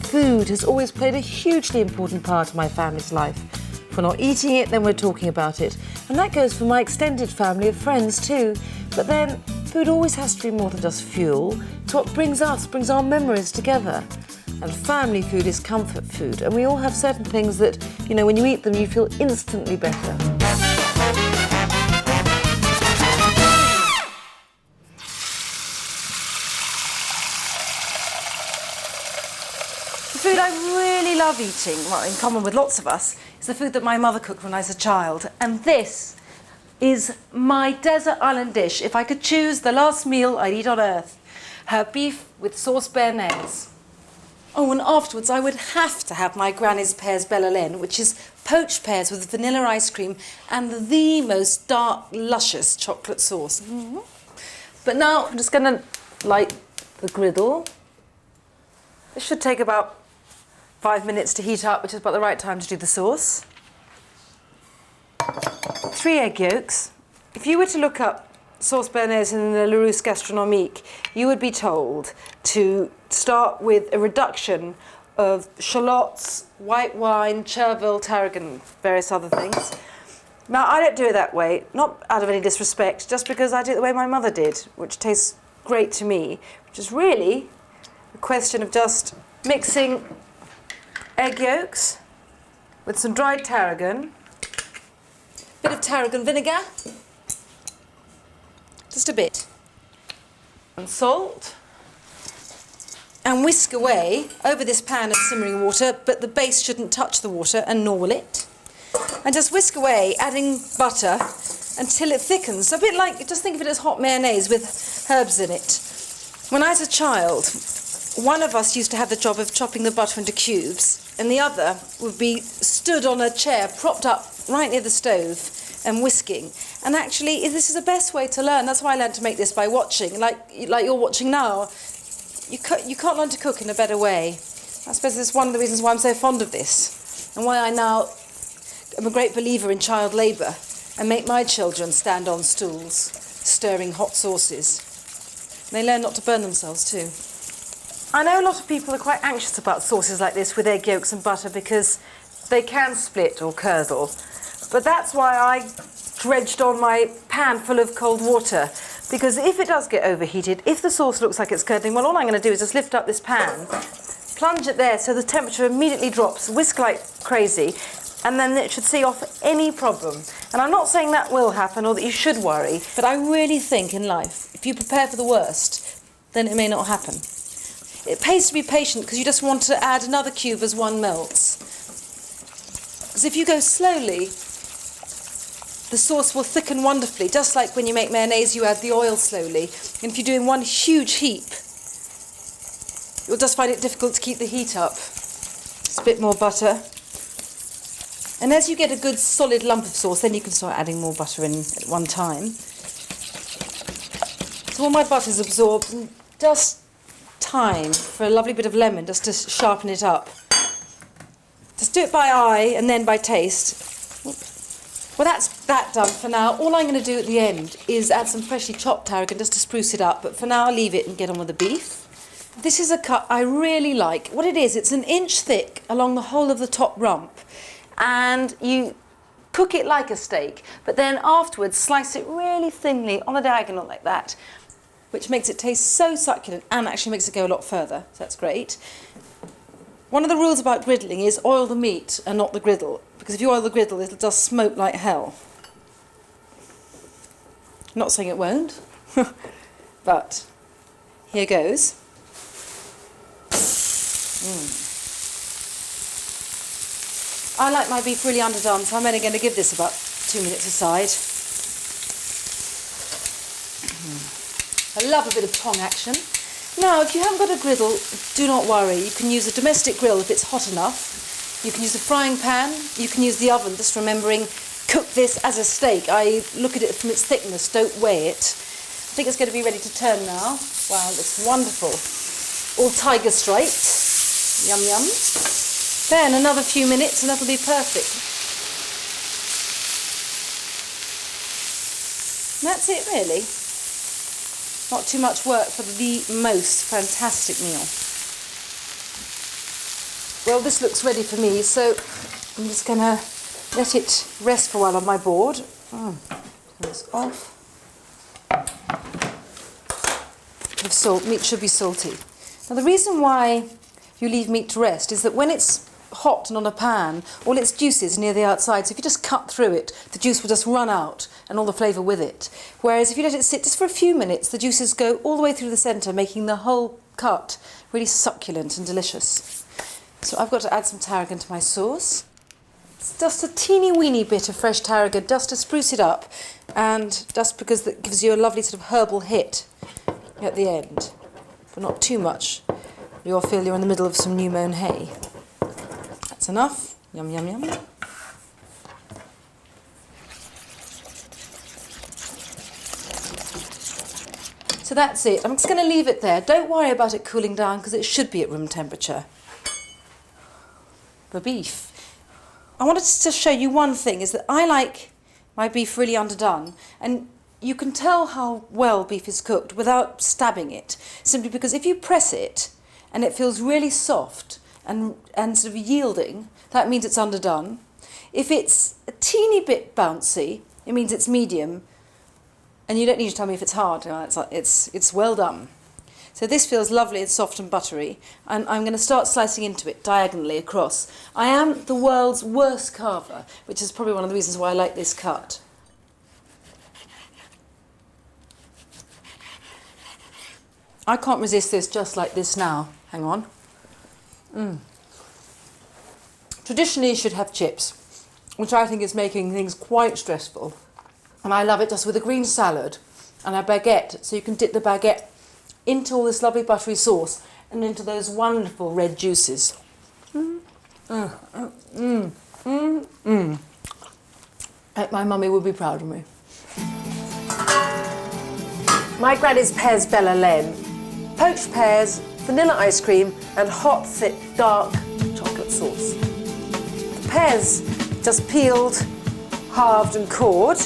Food has always played a hugely important part of my family's life. If we're not eating it, then we're talking about it. And that goes for my extended family of friends too. But then, food always has to be more than just fuel. It's what brings our memories together. And family food is comfort food. And we all have certain things that, you know, when you eat them, you feel instantly better. The food I really love eating, well, in common with lots of us, is the food that my mother cooked when I was a child. And this is my desert island dish. If I could choose the last meal I'd eat on earth, her beef with sauce bearnaise. Oh, and afterwards I would have to have my granny's Pears belle helene, which is poached pears with vanilla ice cream and the most dark, luscious chocolate sauce. Mm-hmm. But now I'm just going to light the griddle. This should take about 5 minutes to heat up, which is about the right time to do the sauce. 3 egg yolks. If you were to look up sauce bearnaise in the Larousse Gastronomique, you would be told to start with a reduction of shallots, white wine, chervil, tarragon, various other things. Now, I don't do it that way, not out of any disrespect, just because I do it the way my mother did, which tastes great to me, which is really a question of just mixing egg yolks with some dried tarragon, bit of tarragon vinegar, just a bit, and salt, and whisk away over this pan of simmering water, but the base shouldn't touch the water, and nor will it. And just whisk away, adding butter until it thickens. A bit like, just think of it as hot mayonnaise with herbs in it. When I was a child, one of us used to have the job of chopping the butter into cubes, and the other would be stood on a chair, propped up right near the stove and whisking. And actually, this is the best way to learn. That's why I learned to make this by watching, like you're watching now. You can't learn to cook in a better way. I suppose that's one of the reasons why I'm so fond of this, and why I now am a great believer in child labour and make my children stand on stools, stirring hot sauces. And they learn not to burn themselves too. I know a lot of people are quite anxious about sauces like this with egg yolks and butter because they can split or curdle. But that's why I dredged on my pan full of cold water, because if it does get overheated, if the sauce looks like it's curdling, well, all I'm going to do is just lift up this pan, plunge it there so the temperature immediately drops, whisk like crazy, and then it should see off any problem. And I'm not saying that will happen or that you should worry, but I really think in life, if you prepare for the worst, then it may not happen. It pays to be patient because you just want to add another cube as one melts. Because if you go slowly, the sauce will thicken wonderfully, just like when you make mayonnaise, you add the oil slowly. And if you're doing one huge heap, you'll just find it difficult to keep the heat up. Just a bit more butter. And as you get a good solid lump of sauce, then you can start adding more butter in at one time. So all my butter's absorbed, and just time for a lovely bit of lemon just to sharpen it up. Just do it by eye and then by taste. Well, that's that done for now. All I'm going to do at the end is add some freshly chopped tarragon just to spruce it up, but for now I'll leave it and get on with the beef. This is a cut I really like. What it is, it's 1 inch thick along the whole of the top rump, and you cook it like a steak, but then afterwards slice it really thinly on a diagonal like that, which makes it taste so succulent and actually makes it go a lot further, so that's great. One of the rules about griddling is oil the meat and not the griddle, because if you oil the griddle, it'll just smoke like hell. I'm not saying it won't, but here goes. I like my beef really underdone, so I'm only going to give this about 2 minutes aside. I love a bit of tong action. Now, if you haven't got a griddle, do not worry. You can use a domestic grill if it's hot enough. You can use a frying pan. You can use the oven, just remembering, cook this as a steak. I look at it from its thickness, don't weigh it. I think it's going to be ready to turn now. Wow, it looks wonderful. All tiger striped. Yum, yum. Then another few minutes and that'll be perfect. And that's it, really. Not too much work for the most fantastic meal. Well, this looks ready for me, so I'm just going to let it rest for a while on my board. Turn this off. Bit of salt. Meat should be salty. Now, the reason why you leave meat to rest is that when it's hot and on a pan, all its juice is near the outside, so if you just cut through it, the juice will just run out and all the flavour with it. Whereas if you let it sit just for a few minutes, the juices go all the way through the centre, making the whole cut really succulent and delicious. So I've got to add some tarragon to my sauce. It's just a teeny weeny bit of fresh tarragon just to spruce it up, and just because that gives you a lovely sort of herbal hit at the end. But not too much. You'll feel you're in the middle of some new mown hay. That's enough. Yum, yum, yum. So that's it. I'm just going to leave it there. Don't worry about it cooling down because it should be at room temperature. The beef. I wanted to just show you one thing, is that I like my beef really underdone, and you can tell how well beef is cooked without stabbing it, simply because if you press it and it feels really soft and sort of yielding, that means it's underdone. If it's a teeny bit bouncy, it means it's medium, and you don't need to tell me if it's hard. It's well done. So this feels lovely and soft and buttery, and I'm going to start slicing into it diagonally across. I am the world's worst carver, which is probably one of the reasons why I like this cut. I can't resist this just like this now. Hang on. Traditionally you should have chips, which I think is making things quite stressful. And I love it just with a green salad and a baguette, so you can dip the baguette into all this lovely buttery sauce and into those wonderful red juices. My mummy would be proud of me. My granny's Pears, belle, helene. Poached pears, vanilla ice cream and hot, thick, dark chocolate sauce. The pears just peeled, halved and cored,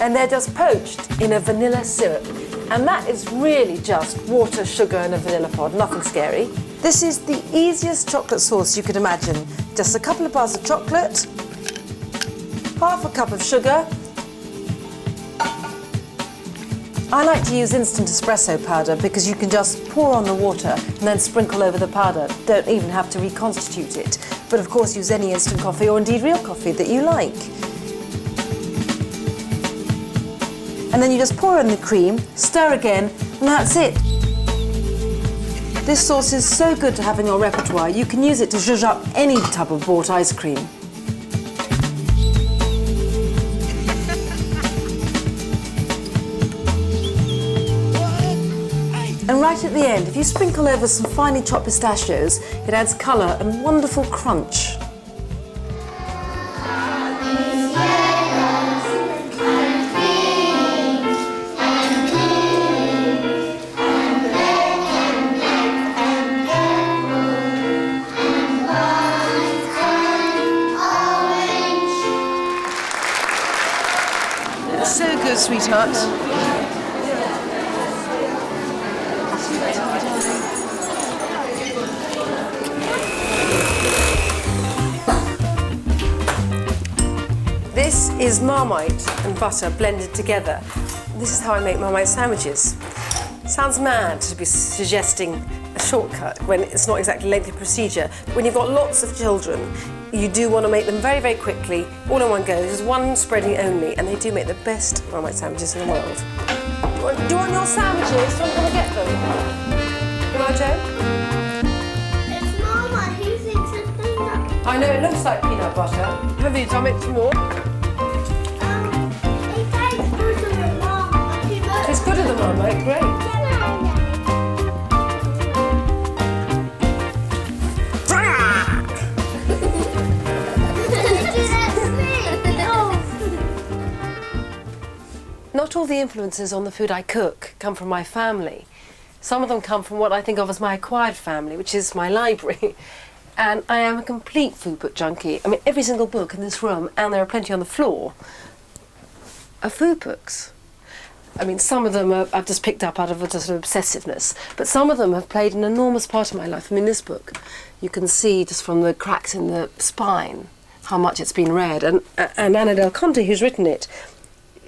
and they're just poached in a vanilla syrup. And that is really just water, sugar and a vanilla pod, nothing scary. This is the easiest chocolate sauce you could imagine. Just a couple of bars of chocolate, half a cup of sugar. I like to use instant espresso powder because you can just pour on the water and then sprinkle over the powder. Don't even have to reconstitute it. But of course use any instant coffee or indeed real coffee that you like. And then you just pour in the cream, stir again, and that's it. This sauce is so good to have in your repertoire. You can use it to zhuzh up any tub of bought ice cream. And right at the end, if you sprinkle over some finely chopped pistachios, it adds colour and wonderful crunch. So good, sweetheart. This is Marmite and butter blended together. This is how I make Marmite sandwiches. Sounds mad to be suggesting a shortcut when it's not exactly a lengthy procedure. When you've got lots of children, you do want to make them very, very quickly, all in one go. There's one spreading only, and they do make the best Marmite sandwiches in the world. Do you want your sandwiches? Do you want to come and get them? You want, Joe? It's Mama, who thinks it's peanut? I know, it looks like peanut butter. Have you done it some more? It tastes good to the Mama. It's good at the Marmite, great. Not all the influences on the food I cook come from my family. Some of them come from what I think of as my acquired family, which is my library. And I am a complete food book junkie. I mean, every single book in this room, and there are plenty on the floor, are food books. I mean, some of them I've just picked up out of a sort of obsessiveness, but some of them have played an enormous part of my life. I mean, this book, you can see just from the cracks in the spine how much it's been read. And Anna Del Conte, who's written it,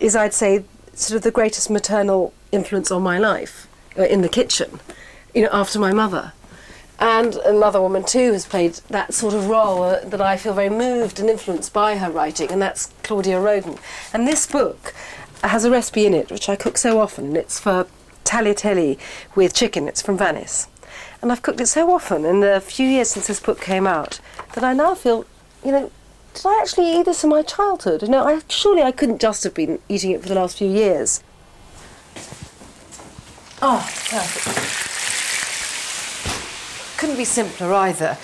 is, I'd say, sort of the greatest maternal influence on my life in the kitchen, you know, after my mother. And another woman too has played that sort of role that I feel very moved and influenced by her writing, and that's Claudia Roden. And this book has a recipe in it which I cook so often, and it's for tagliatelle with chicken. It's from Venice. And I've cooked it so often in the few years since this book came out that I now feel, you know, did I actually eat this in my childhood? You know, surely I couldn't just have been eating it for the last few years. Oh, perfect. Couldn't be simpler either.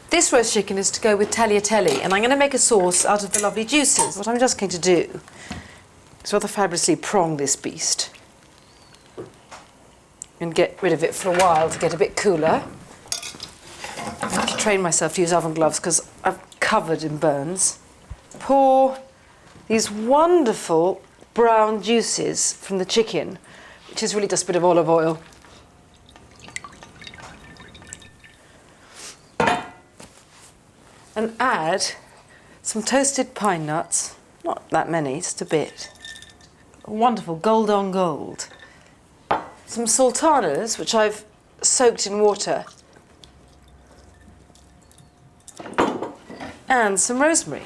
This roast chicken is to go with tagliatelle, and I'm going to make a sauce out of the lovely juices. What I'm just going to do is rather fabulously prong this beast and get rid of it for a while to get a bit cooler. I have to train myself to use oven gloves because I'm covered in burns. Pour these wonderful brown juices from the chicken, which is really just a bit of olive oil. And add some toasted pine nuts, not that many, just a bit. A wonderful gold on gold. Some sultanas, which I've soaked in water. And some rosemary.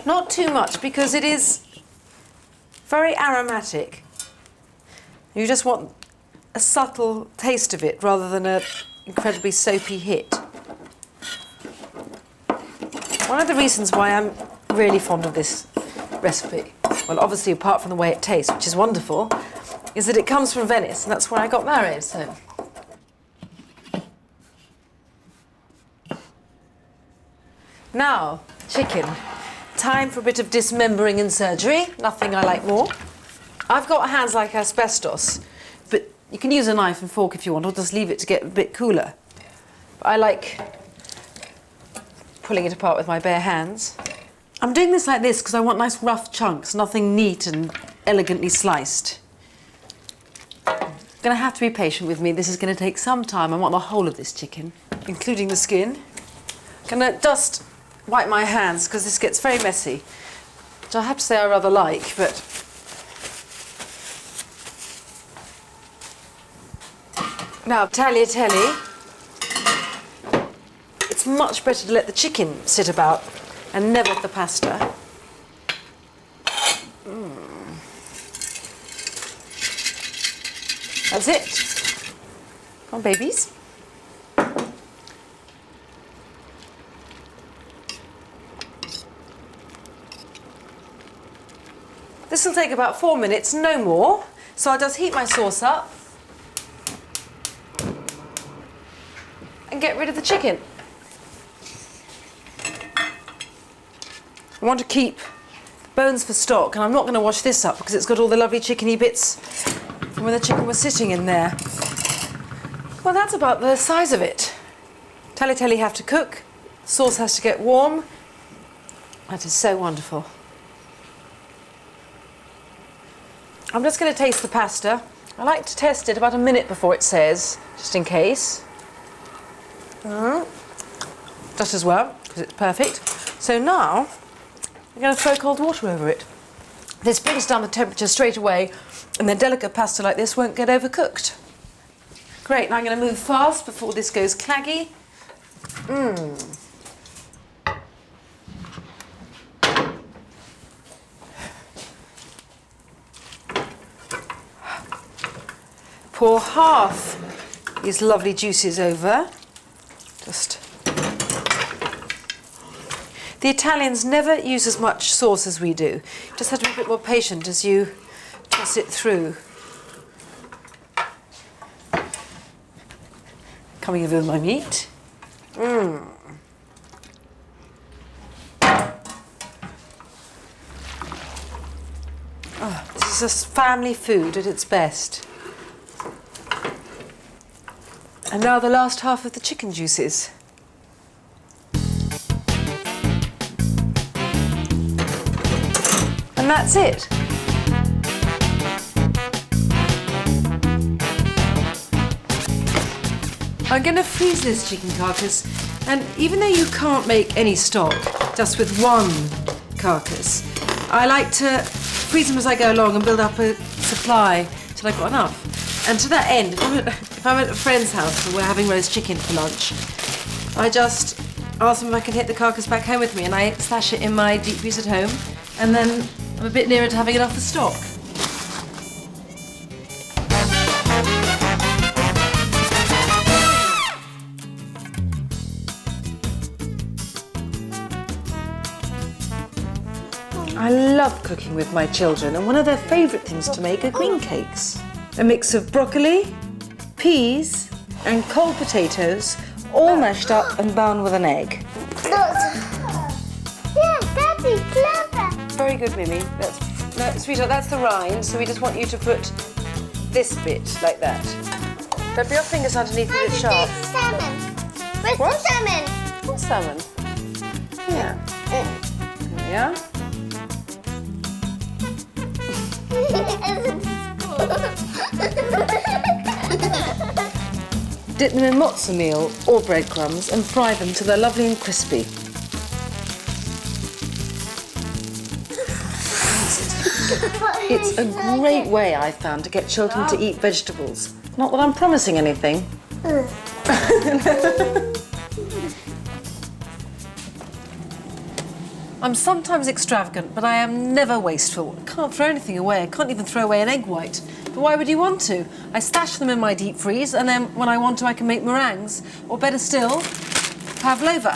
Not too much because it is very aromatic. You just want a subtle taste of it rather than an incredibly soapy hit. One of the reasons why I'm really fond of this recipe, well, obviously apart from the way it tastes, which is wonderful, is that it comes from Venice, and that's where I got married, so. Now, chicken. Time for a bit of dismembering and surgery. Nothing I like more. I've got hands like asbestos, but you can use a knife and fork if you want, or just leave it to get a bit cooler. But I like pulling it apart with my bare hands. I'm doing this like this because I want nice rough chunks, nothing neat and elegantly sliced. You're going to have to be patient with me. This is going to take some time. I want the whole of this chicken, including the skin. I'm going to just wipe my hands because this gets very messy, which I have to say I rather like, but now tagliatelle. It's much better to let the chicken sit about and never the pasta. That's it. Come on, babies. This will take about 4 minutes, no more. So I'll just heat my sauce up and get rid of the chicken. I want to keep bones for stock, and I'm not going to wash this up because it's got all the lovely chickeny bits from when the chicken was sitting in there. Well, that's about the size of it. Tagliatelle have to cook, sauce has to get warm. That is so wonderful. I'm just going to taste the pasta. I like to test it about a minute before it says, just in case. Just as well, because it's perfect. So now, I'm going to throw cold water over it. This brings down the temperature straight away, and then delicate pasta like this won't get overcooked. Great, now I'm going to move fast before this goes claggy. Pour half these lovely juices over. The Italians never use as much sauce as we do. You just have to be a bit more patient as you toss it through. Coming over with my meat. Oh, this is just family food at its best. And now the last half of the chicken juices. And that's it. I'm going to freeze this chicken carcass, and even though you can't make any stock just with one carcass, I like to freeze them as I go along and build up a supply till I've got enough. And to that end, if I'm at a friend's house and we're having roast chicken for lunch, I just ask them if I can hit the carcass back home with me, and I stash it in my deep freeze at home, and then I'm a bit nearer to having enough for stock. I love cooking with my children, and one of their favourite things to make are green cakes. A mix of broccoli, peas and cold potatoes, all mashed up and bound with an egg. Yeah, Daddy, clever. Very good, Mimi. No, sweetheart, that's the rind, so we just want you to put this bit like that. Don't be your fingers underneath it, it's sharp. Where's salmon? Where's What? the salmon? What salmon? Yeah. There we are. Dip them in matzo meal or breadcrumbs and fry them till they're lovely and crispy. It's a great way, I've found, to get children to eat vegetables. Not that I'm promising anything. I'm sometimes extravagant, but I am never wasteful. I can't throw anything away. I can't even throw away an egg white. But why would you want to? I stash them in my deep freeze, and then when I want to, I can make meringues. Or better still, pavlova.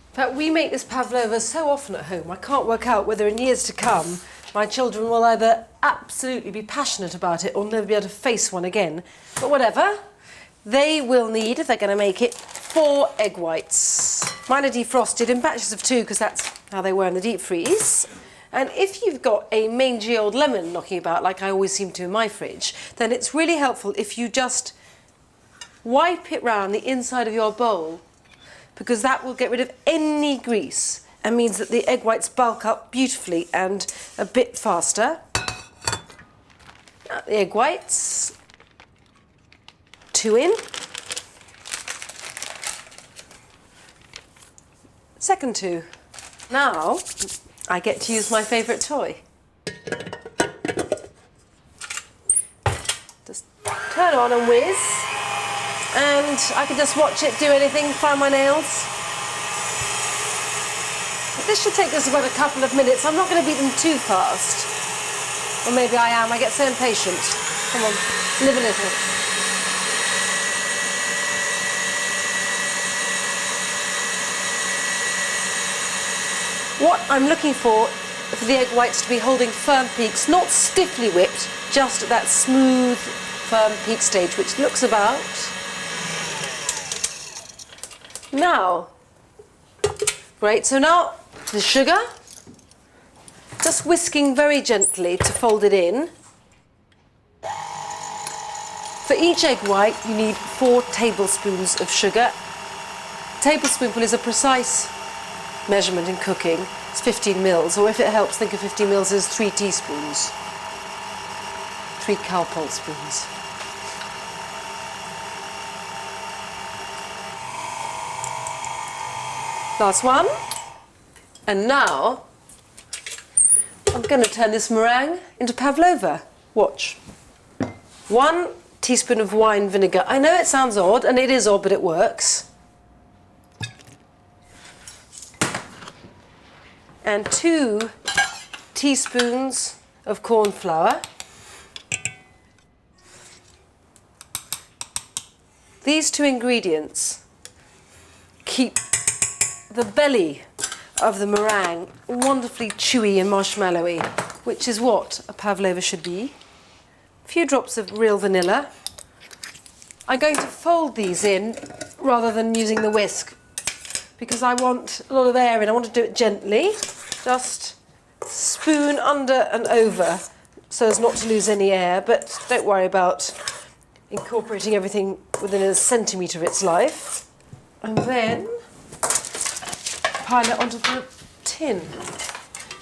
In fact, we make this pavlova so often at home, I can't work out whether in years to come my children will either absolutely be passionate about it or never be able to face one again. But whatever, they will need, if they're going to make it, 4 egg whites. Mine are defrosted in batches of 2 because that's how they were in the deep freeze. And if you've got a mangy old lemon knocking about, like I always seem to in my fridge, then it's really helpful if you just wipe it round the inside of your bowl, because that will get rid of any grease and means that the egg whites bulk up beautifully and a bit faster. The egg whites, 2 in. Second 2. Now, I get to use my favourite toy. Just turn on and whiz, and I can just watch it do anything, file my nails. This should take us about a couple of minutes. I'm not going to beat them too fast. Or maybe I am. I get so impatient. Come on, live a little. What I'm looking for the egg whites to be holding firm peaks, not stiffly whipped, just at that smooth, firm peak stage, which looks about. Now, great, so now the sugar, just whisking very gently to fold it in. For each egg white, you need 4 tablespoons of sugar. Tablespoonful is a precise measurement in cooking. It's 15 mils, or if it helps, think of 15 mils as 3 teaspoons. 3 Calpol spoons. Last one. And now, I'm going to turn this meringue into pavlova. Watch. 1 teaspoon of wine vinegar. I know it sounds odd, and it is odd, but it works. And 2 teaspoons of corn flour. These 2 ingredients keep the belly of the meringue wonderfully chewy and marshmallowy, which is what a pavlova should be. A few drops of real vanilla. I'm going to fold these in rather than using the whisk, because I want a lot of air in. I want to do it gently. Just spoon under and over so as not to lose any air, but don't worry about incorporating everything within a centimetre of its life. And then pile it onto the tin.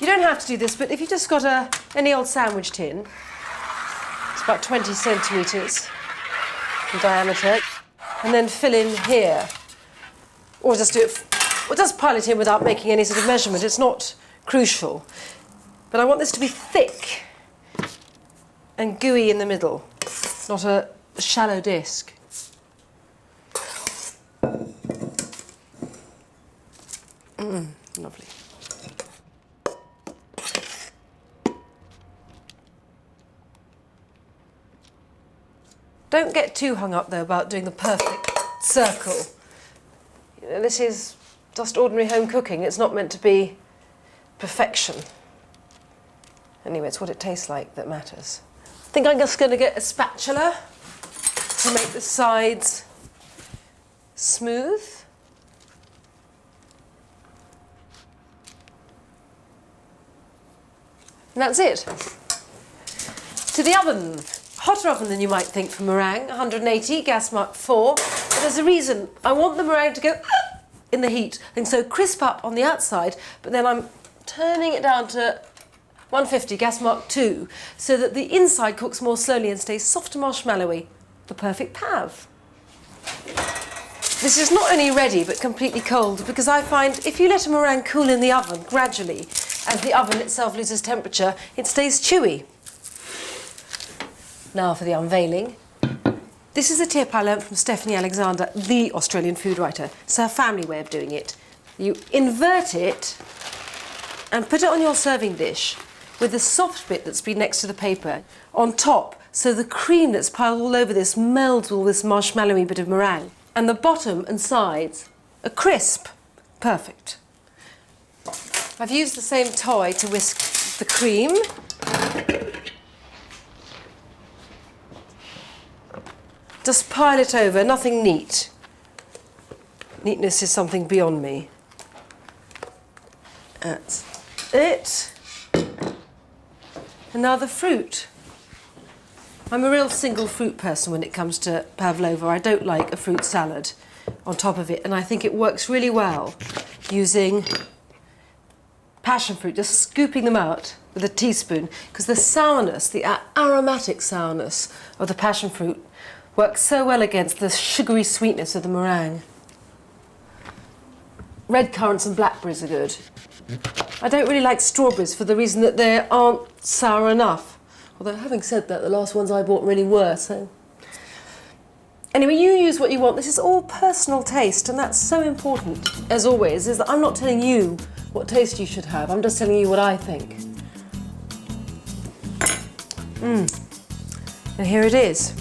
You don't have to do this, but if you've just got any old sandwich tin, just about 20 centimetres in diameter, and then fill in here. Or just do it, or just pile it in without making any sort of measurement. It's not crucial. But I want this to be thick and gooey in the middle, not a shallow disc. Lovely. Don't get too hung up though about doing the perfect circle. You know, this is just ordinary home cooking. It's not meant to be perfection. Anyway, it's what it tastes like that matters. I think I'm just going to get a spatula to make the sides smooth. And that's it. To the oven. Hotter oven than you might think for meringue, 180, gas mark 4. But there's a reason. I want the meringue to go in the heat and so crisp up on the outside, but then I'm turning it down to 150, gas mark 2, so that the inside cooks more slowly and stays soft and marshmallowy. The perfect pav. This is not only ready but completely cold, because I find if you let a meringue cool in the oven gradually, as the oven itself loses temperature, it stays chewy. Now for the unveiling. This is a tip I learned from Stephanie Alexander, the Australian food writer. It's her family way of doing it. You invert it and put it on your serving dish with the soft bit that's been next to the paper on top, so the cream that's piled all over this melds with all this marshmallowy bit of meringue. And the bottom and sides are crisp. Perfect. I've used the same toy to whisk the cream. Just pile it over, nothing neat. Neatness is something beyond me. That's it. And now the fruit. I'm a real single fruit person when it comes to pavlova. I don't like a fruit salad on top of it, and I think it works really well using passion fruit, just scooping them out with a teaspoon, because the sourness, the aromatic sourness of the passion fruit works so well against the sugary sweetness of the meringue. Red currants and blackberries are good. I don't really like strawberries for the reason that they aren't sour enough. Although, having said that, the last ones I bought really were, so... Anyway, you use what you want. This is all personal taste, and that's so important, as always, is that I'm not telling you what taste you should have. I'm just telling you what I think. And here it is.